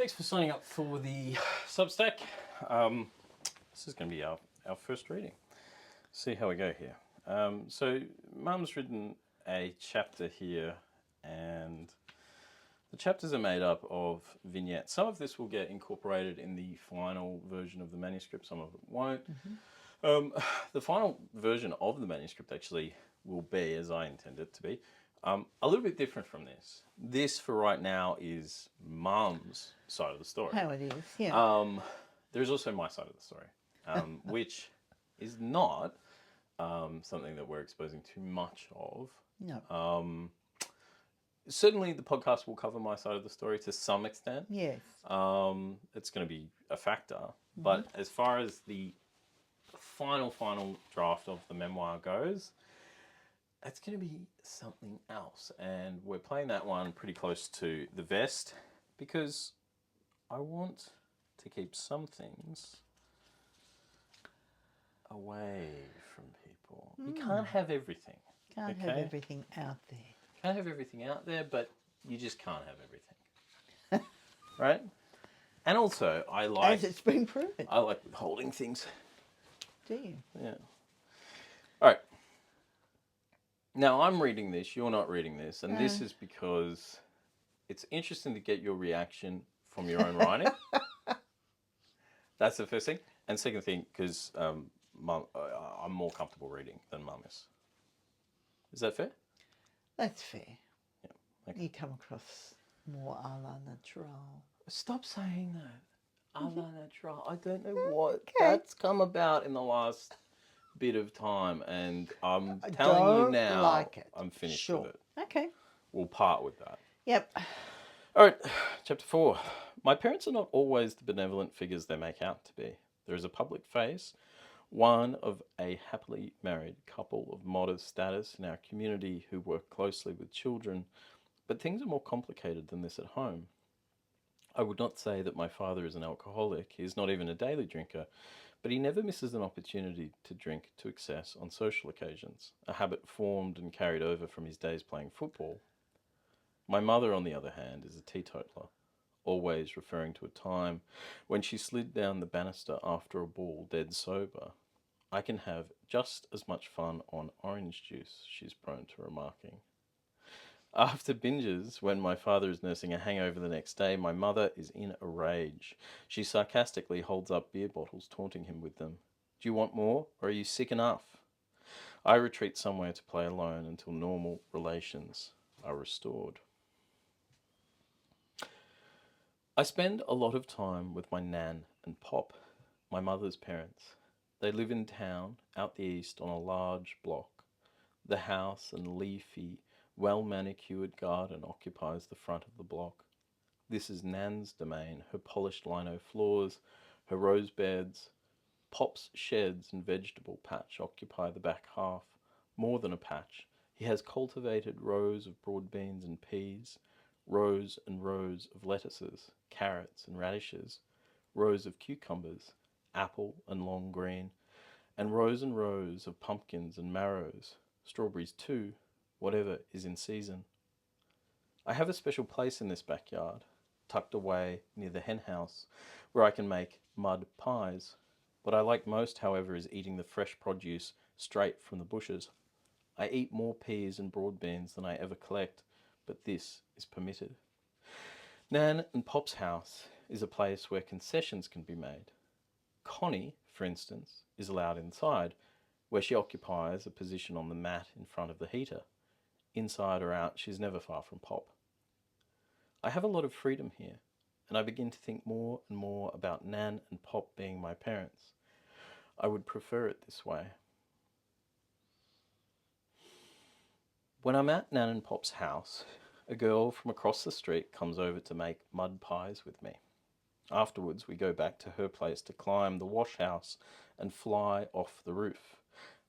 Thanks for signing up for the Substack. This is going to be our first reading. See how we go here. So Mum's written a chapter here, and the chapters are made up of vignettes. Some of this will get incorporated in the final version of the manuscript, some of it won't. The final version of the manuscript actually will be, as I intend it to be, a little bit different from this. This, for right now, is Mum's side of the story. How it is, yeah. There's also my side of the story, which is not something that we're exposing too much of. No. Certainly the podcast will cover my side of the story to some extent. Yes. It's going to be a factor. But as far as the final draft of the memoir goes, it's going to be something else. And we're playing that one pretty close to the vest because I want to keep some things away from people. You can't have everything. Can't have everything out there. Can't have everything out there, but you just can't have everything. Right? And also, I like... As it's been proven. I like withholding things. Do you? Yeah. All right. Now, I'm reading this. You're not reading this. And this is because it's interesting to get your reaction from your own writing. That's the first thing. And second thing, because I'm more comfortable reading than Mum is. Is that fair? That's fair. Yeah. Okay. You come across more a la natural. Stop saying that. A la natural. I don't know what that's come about in the last bit of time, and I'm telling you now, like it. I'm finished Sure. with it. Okay. We'll part with that. Yep. All right, chapter 4. My parents are not always the benevolent figures they make out to be. There is a public face, one of a happily married couple of modest status in our community who work closely with children, but things are more complicated than this at home. I would not say that my father is an alcoholic. He is not even a daily drinker, but he never misses an opportunity to drink to excess on social occasions, a habit formed and carried over from his days playing football. My mother, on the other hand, is a teetotaler, always referring to a time when she slid down the banister after a ball dead sober. I can have just as much fun on orange juice, she's prone to remarking. After binges, when my father is nursing a hangover the next day, my mother is in a rage. She sarcastically holds up beer bottles, taunting him with them. Do you want more, or are you sick enough? I retreat somewhere to play alone until normal relations are restored. I spend a lot of time with my nan and pop, my mother's parents. They live in town, out the east, on a large block. The house and leafy, well-manicured garden occupies the front of the block. This is Nan's domain, her polished lino floors, her rose beds. Pop's sheds and vegetable patch occupy the back half. More than a patch. He has cultivated rows of broad beans and peas, rows and rows of lettuces, carrots and radishes, rows of cucumbers, apple and long green, and rows of pumpkins and marrows, strawberries too, whatever is in season. I have a special place in this backyard, tucked away near the hen house, where I can make mud pies. What I like most, however, is eating the fresh produce straight from the bushes. I eat more peas and broad beans than I ever collect, but this is permitted. Nan and Pop's house is a place where concessions can be made. Connie, for instance, is allowed inside, where she occupies a position on the mat in front of the heater. Inside or out, she's never far from Pop. I have a lot of freedom here, and I begin to think more and more about Nan and Pop being my parents. I would prefer it this way. When I'm at Nan and Pop's house, a girl from across the street comes over to make mud pies with me. Afterwards, we go back to her place to climb the wash house and fly off the roof.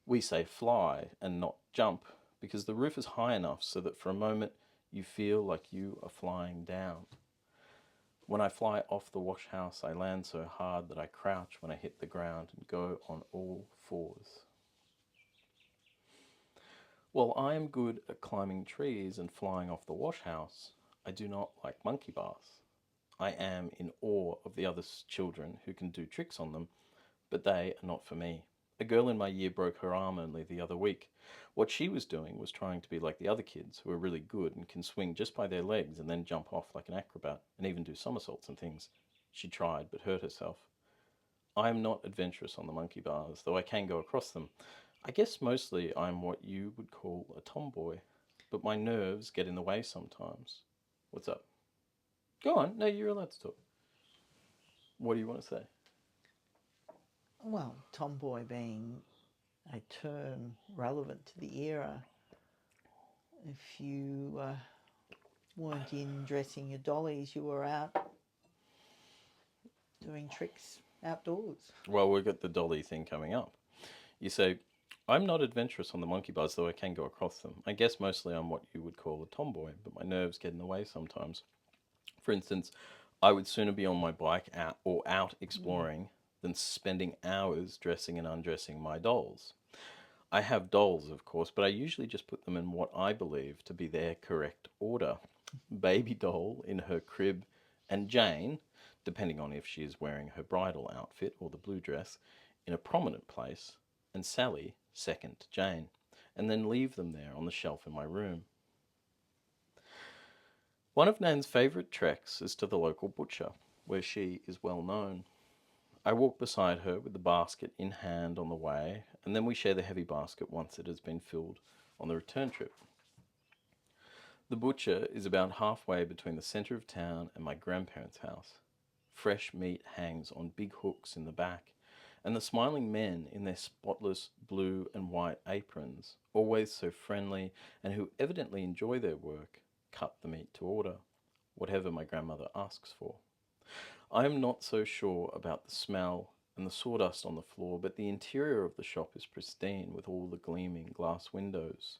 We say fly and not jump, because the roof is high enough so that for a moment you feel like you are flying down. When I fly off the wash house, I land so hard that I crouch when I hit the ground and go on all fours. While I am good at climbing trees and flying off the wash house, I do not like monkey bars. I am in awe of the other children who can do tricks on them, but they are not for me. A girl in my year broke her arm only the other week. What she was doing was trying to be like the other kids who are really good and can swing just by their legs and then jump off like an acrobat and even do somersaults and things. She tried but hurt herself. I am not adventurous on the monkey bars, though I can go across them. I guess mostly I'm what you would call a tomboy, but my nerves get in the way sometimes. What's up? Go on. No, you're allowed to talk. What do you want to say? Well, tomboy being a term relevant to the era. If you weren't in dressing your dollies, you were out doing tricks outdoors. Well, we've got the dolly thing coming up. You say, I'm not adventurous on the monkey bars, though I can go across them. I guess mostly I'm what you would call a tomboy, but my nerves get in the way sometimes. For instance, I would sooner be on my bike out exploring than spending hours dressing and undressing my dolls. I have dolls, of course, but I usually just put them in what I believe to be their correct order. Baby doll in her crib, and Jane, depending on if she is wearing her bridal outfit or the blue dress, in a prominent place, and Sally second to Jane, and then leave them there on the shelf in my room. One of Nan's favourite treks is to the local butcher, where she is well known. I walk beside her with the basket in hand on the way, and then we share the heavy basket once it has been filled on the return trip. The butcher is about halfway between the centre of town and my grandparents' house. Fresh meat hangs on big hooks in the back, and the smiling men in their spotless blue and white aprons, always so friendly and who evidently enjoy their work, cut the meat to order, whatever my grandmother asks for. I am not so sure about the smell and the sawdust on the floor, but the interior of the shop is pristine with all the gleaming glass windows.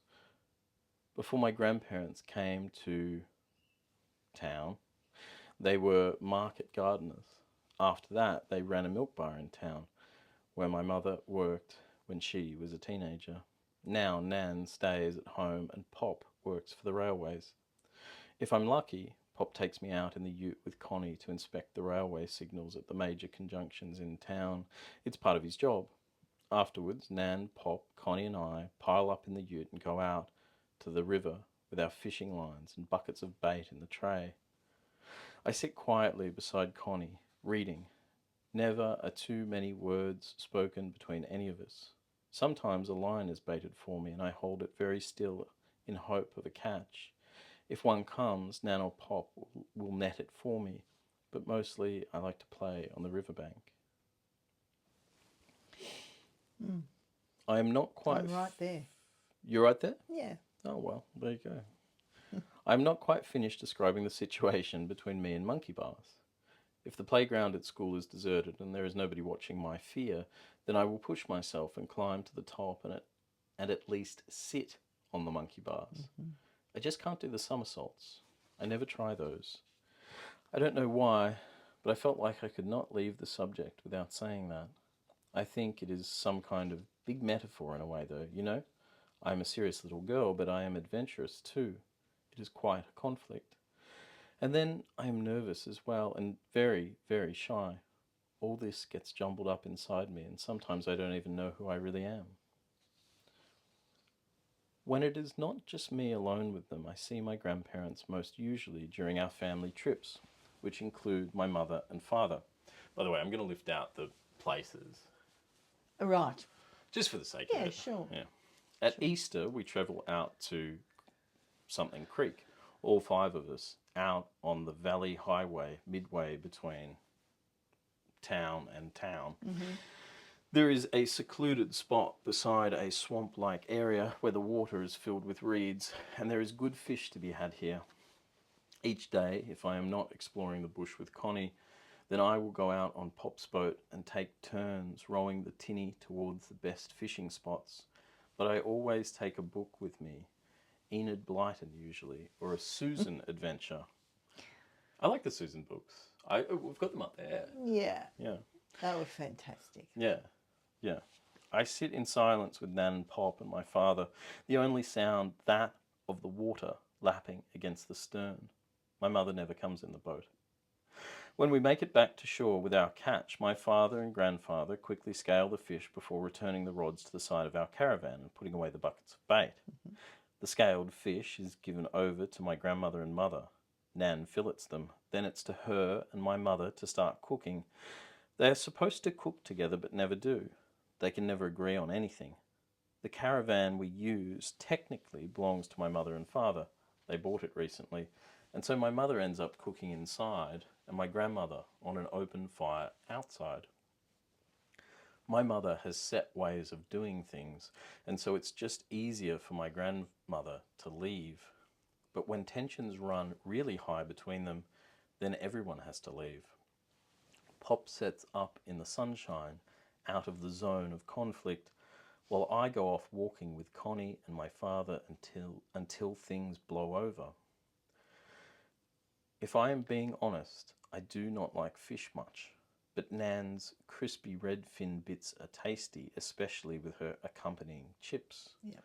Before my grandparents came to town, they were market gardeners. After that, they ran a milk bar in town, where my mother worked when she was a teenager. Now Nan stays at home and Pop works for the railways. If I'm lucky, Pop takes me out in the ute with Connie to inspect the railway signals at the major conjunctions in town. It's part of his job. Afterwards, Nan, Pop, Connie and I pile up in the ute and go out to the river with our fishing lines and buckets of bait in the tray. I sit quietly beside Connie, reading. Never are too many words spoken between any of us. Sometimes a line is baited for me and I hold it very still in hope of a catch. If one comes, Nan or Pop will net it for me, but mostly I like to play on the riverbank. I am not quite... I'm right there. You're right there? Yeah. Oh, well, there you go. I'm not quite finished describing the situation between me and Monkeybars. If the playground at school is deserted and there is nobody watching my fear, then I will push myself and climb to the top and at least sit on the Monkeybars. I just can't do the somersaults. I never try those. I don't know why, but I felt like I could not leave the subject without saying that. I think it is some kind of big metaphor in a way, though, you know? I am a serious little girl, but I am adventurous too. It is quite a conflict. And then I am nervous as well, and very, very shy. All this gets jumbled up inside me, and sometimes I don't even know who I really am. When it is not just me alone with them, I see my grandparents most usually during our family trips, which include my mother and father. By the way, I'm going to lift out the places. Right. Just for the sake of it. Yeah, sure. Yeah. At Easter, we travel out to something creek, all five of us, out on the Valley Highway, midway between town and town. There is a secluded spot beside a swamp-like area where the water is filled with reeds, and there is good fish to be had here. Each day, if I am not exploring the bush with Connie, then I will go out on Pop's boat and take turns rowing the tinny towards the best fishing spots. But I always take a book with me, Enid Blyton usually, or a Susan adventure. I like the Susan books. We've got them up there. Yeah. Yeah. That was fantastic. Yeah. Yeah. I sit in silence with Nan and Pop and my father, the only sound that of the water lapping against the stern. My mother never comes in the boat. When we make it back to shore with our catch, my father and grandfather quickly scale the fish before returning the rods to the side of our caravan and putting away the buckets of bait. The scaled fish is given over to my grandmother and mother. Nan fillets them. Then it's to her and my mother to start cooking. They are supposed to cook together but never do. They can never agree on anything. The caravan we use technically belongs to my mother and father. They bought it recently. And so my mother ends up cooking inside and my grandmother on an open fire outside. My mother has set ways of doing things, and so it's just easier for my grandmother to leave. But when tensions run really high between them, then everyone has to leave. Pop sets up in the sunshine, out of the zone of conflict, while I go off walking with Connie and my father until things blow over. If I am being honest, I do not like fish much, but Nan's crispy red fin bits are tasty, especially with her accompanying chips. Yeah.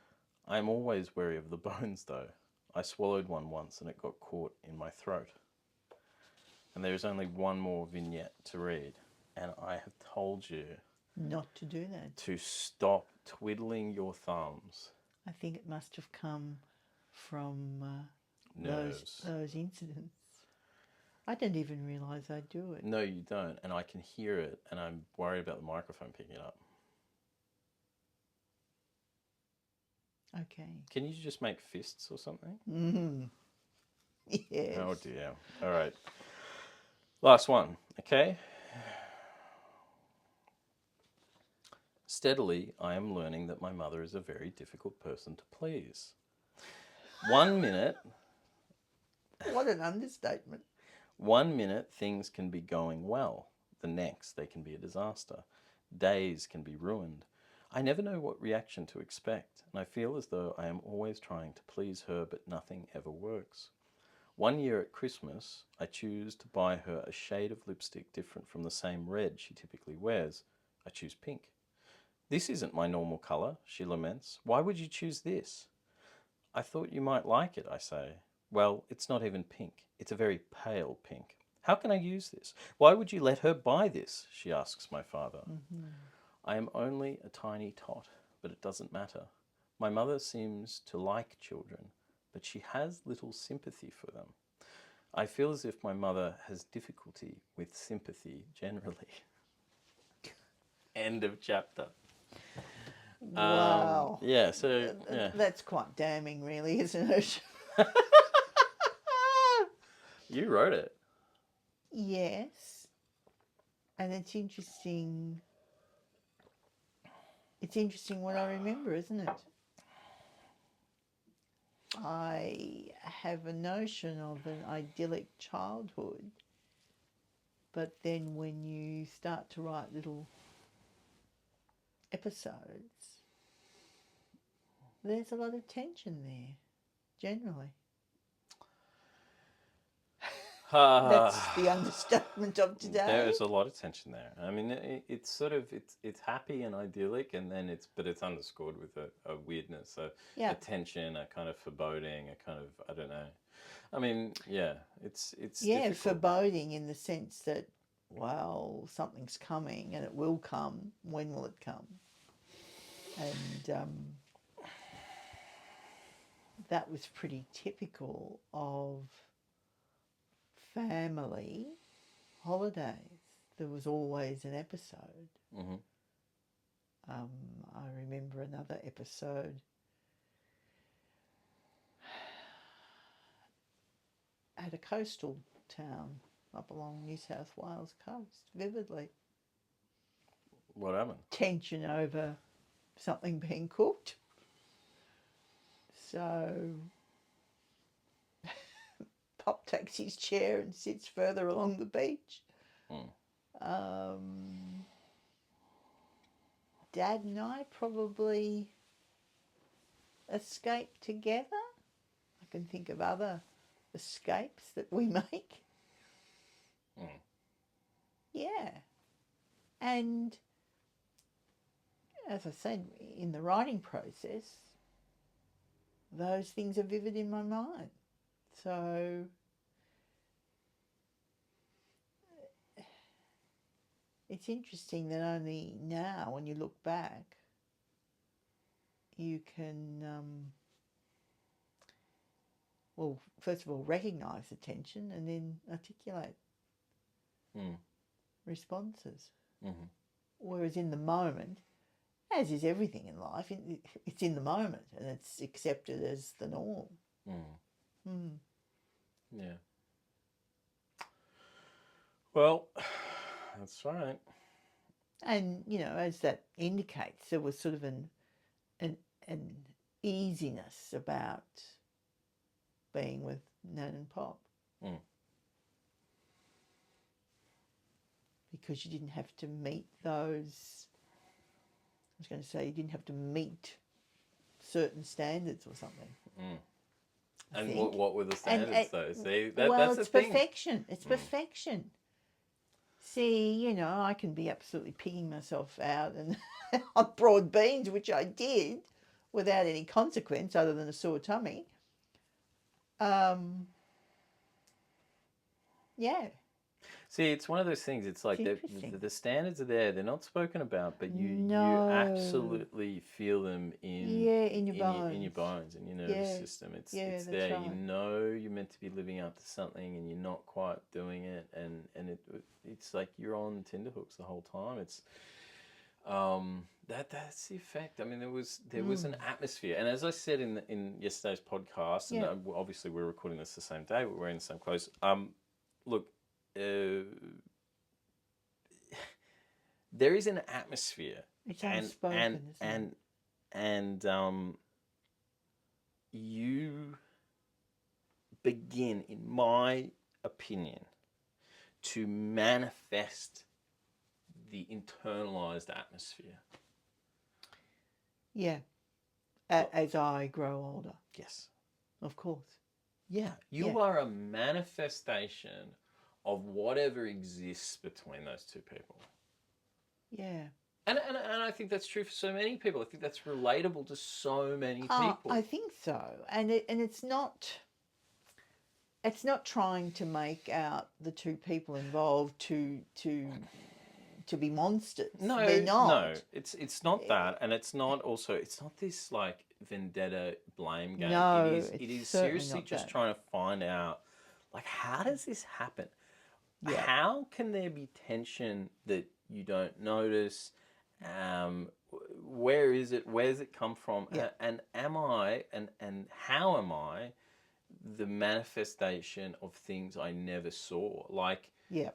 I am always wary of the bones, though. I swallowed one once and it got caught in my throat. And there is only one more vignette to read, and I have told you Not to do that. to stop twiddling your thumbs. I think it must have come from Nerves. those incidents. I don't even realise I do it. No, you don't, and I can hear it, and I'm worried about the microphone picking it up. Okay. Can you just make fists or something? Yes. Oh dear. All right. Last one, okay? Steadily, I am learning that my mother is a very difficult person to please. 1 minute, What an understatement. 1 minute things can be going well. The next, they can be a disaster. Days can be ruined. I never know what reaction to expect, and I feel as though I am always trying to please her, but nothing ever works. 1 year at Christmas, I choose to buy her a shade of lipstick different from the same red she typically wears. I choose pink. This isn't my normal colour, she laments. Why would you choose this? I thought you might like it, I say. Well, it's not even pink. It's a very pale pink. How can I use this? Why would you let her buy this? She asks my father. I am only a tiny tot, but it doesn't matter. My mother seems to like children, but she has little sympathy for them. I feel as if my mother has difficulty with sympathy generally. End of chapter. Wow. Yeah, so, yeah. That's quite damning, really, isn't it? You wrote it. Yes. And it's interesting. It's interesting what I remember, isn't it? I have a notion of an idyllic childhood, but then when you start to write little episodes, there's a lot of tension there, generally. That's the understatement of today. There is a lot of tension there. I mean, it's sort of it's happy and idyllic, and then it's underscored with a weirdness, a tension, a kind of foreboding, a kind of, I don't know. I mean, yeah, it's difficult. Foreboding in the sense that, well, something's coming and it will come. When will it come? And that was pretty typical of family holidays. There was always an episode. Mm-hmm. I remember another episode at a coastal town up along New South Wales coast, vividly. What happened? Tension over something being cooked. So Pop takes his chair and sits further along the beach. Dad and I probably escape together. I can think of other escapes that we make. Yeah. And as I said, in the writing process, those things are vivid in my mind. So it's interesting that only now, when you look back, you can, well, first of all, recognise the tension and then articulate responses. Mm-hmm. Whereas in the moment, as is everything in life, it's in the moment and it's accepted as the norm. Yeah. Well, that's right. And, you know, as that indicates, there was sort of an easiness about being with Nan and Pop. Because you didn't have to meet those, I was going to say, you didn't have to meet certain standards or something. And what were the standards, though? See, well, that's it's the thing. perfection. It's perfection. See, you know, I can be absolutely pigging myself out and on broad beans, which I did, without any consequence other than a sore tummy. Yeah. See, it's one of those things. It's like the standards are there; they're not spoken about, but you absolutely feel them in your bones, in your bones, in your nervous system. It's there. Right. You know you're meant to be living up to something, and you're not quite doing it, and it's like you're on tenterhooks the whole time. It's that's the effect. I mean, there was an atmosphere, and as I said in yesterday's podcast, and obviously we're recording this the same day, we're wearing the same clothes. Look. There is an atmosphere, it's unspoken, and you begin, in my opinion, to manifest the internalized atmosphere. Yeah, as I grow older. Yes, of course. Yeah, you are a manifestation of whatever exists between those two people. Yeah. And I think that's true for so many people. I think that's relatable to so many people. I think so. And it's not trying to make out the two people involved to be monsters. No, they're not. No, it's not that, and it's not this like vendetta blame game. No, it is seriously just trying to find out, like, how does this happen? Yeah. How can there be tension that you don't notice? Where is it? Where does it come from? Yeah. And am I and how am I the manifestation of things I never saw? Like, that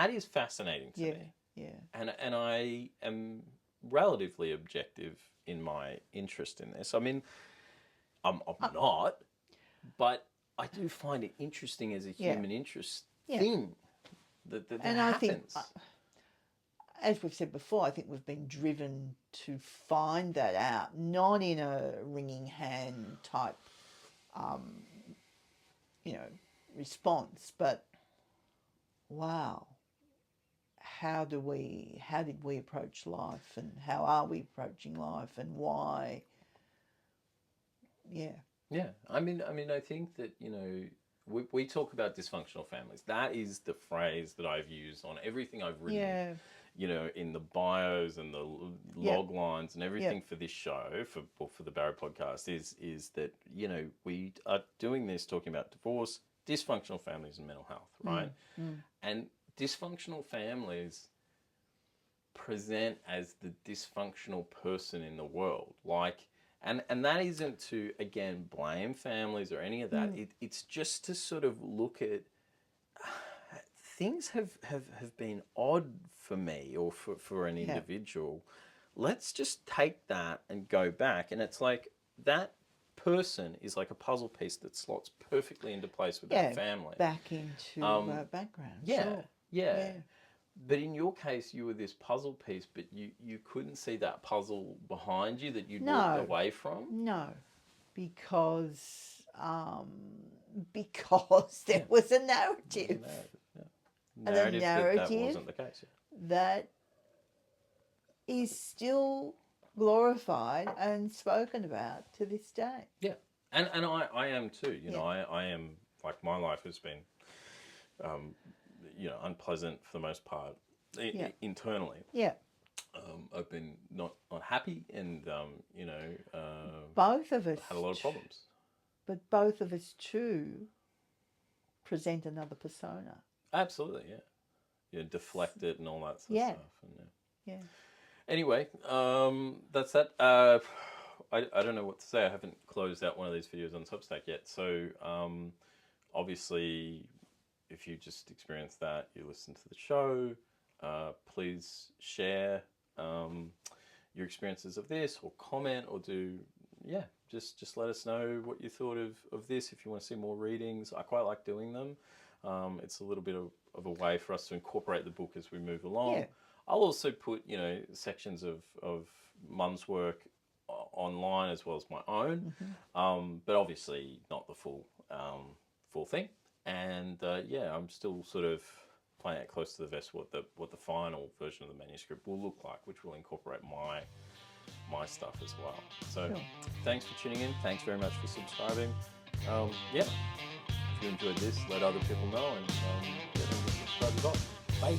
is fascinating to me. Yeah. And I am relatively objective in my interest in this. I mean, I'm not, but I do find it interesting as a human interest thing that and happens. I think, as we've said before, I think we've been driven to find that out, not in a wringing hand type, response, but wow, how did we approach life, and how are we approaching life, and why? Yeah. Yeah, I mean, I think that, we talk about dysfunctional families. That is the phrase that I've used on everything I've written, in the bios and the log lines and everything for this show, for the Barrow podcast, is that, we are doing this talking about divorce, dysfunctional families and mental health, right? And dysfunctional families present as the dysfunctional person in the world, like. And that isn't to, again, blame families or any of that. It's just to sort of look at things have been odd for me or for an individual. Let's just take that and go back. And it's like that person is like a puzzle piece that slots perfectly into place with that family. Back into background. Yeah, sure. Yeah. But in your case, you were this puzzle piece, but you couldn't see that puzzle behind you that you'd walked away from? No, because there was a narrative. Narrative that wasn't the case. That is still glorified and spoken about to this day. Yeah, and I am too. I am, like, my life has been unpleasant for the most part internally. Yeah. I've been not happy, and Both of us had a lot of problems. But both of us too present another persona. Absolutely, yeah. Deflect it and all that sort of stuff. And, yeah. Anyway, that's that. I don't know what to say. I haven't closed out one of these videos on Substack yet. So obviously, if you just experienced that, you listen to the show. Please share your experiences of this, or comment, or just let us know what you thought of this. If you want to see more readings, I quite like doing them. It's a little bit of a way for us to incorporate the book as we move along. Yeah. I'll also put sections of Mum's work online as well as my own, but obviously not the full thing. And I'm still sort of playing it close to the vest what the final version of the manuscript will look like, which will incorporate my stuff as well. So Thanks for tuning in. Thanks very much for subscribing. If you enjoyed this, let other people know, and get them to subscribe as well. Bye.